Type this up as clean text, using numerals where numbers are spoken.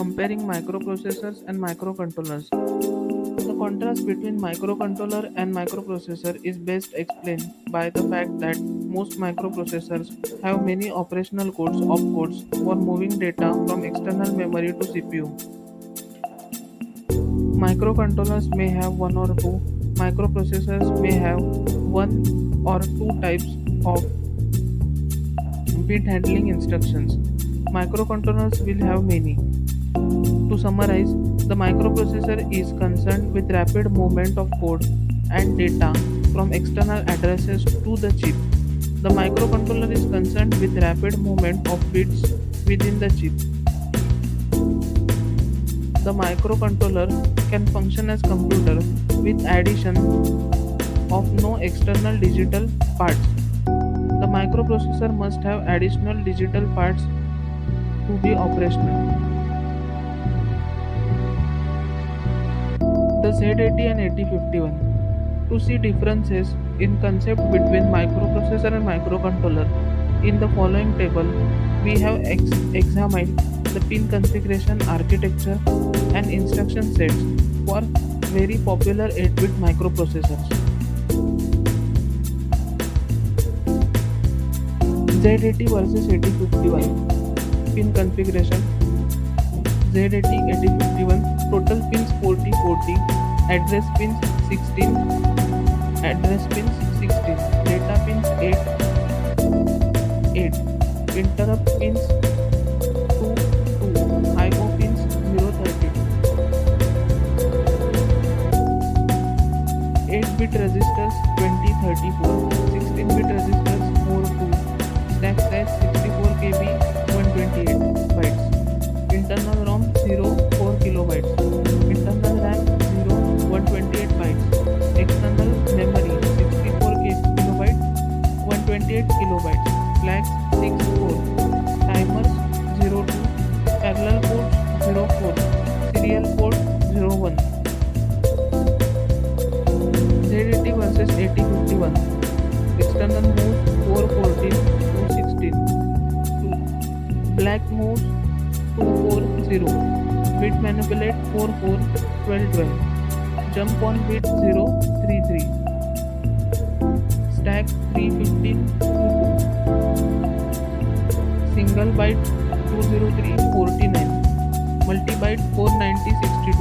comparing microprocessors and microcontrollers. The contrast between microcontroller and microprocessor is best explained by the fact that most microprocessors have many operational codes opcodes for moving data from external memory to CPU. Microcontrollers may have one or two, microprocessors may have one or two types of bit handling instructions. Microcontrollers will have many. To summarize, the microprocessor is concerned with rapid movement of code and data from external addresses to the chip. The microcontroller is concerned with rapid movement of bits within the chip. The microcontroller can function as computer with addition of no external digital parts. The microprocessor must have additional digital parts to be operational. The Z80 and 8051. To see differences in concept between microprocessor and microcontroller, in the following table, we have examined the pin configuration architecture and instruction sets for very popular 8-bit microprocessors. Z80 versus 8051. Pin configuration. Z80 8051 total pins 40, address pins 16, data pins 8, interrupt pins 2, IO pins 032, 8-bit resistors 2034, 16-bit resistors 42, stack size 64 KB 128 bytes, internal ROM 4 kilobytes, internal RAM 128 bytes, external memory 64 kilobytes, 128 kilobytes, flags 64, timers 02, parallel ports 04, serial port 01. Z80 versus 8051. External moves 414 216, black moves 240, bit manipulate 44 1212, jump on bit 033, stack 315 22, single byte 203 49, multi byte 490 62,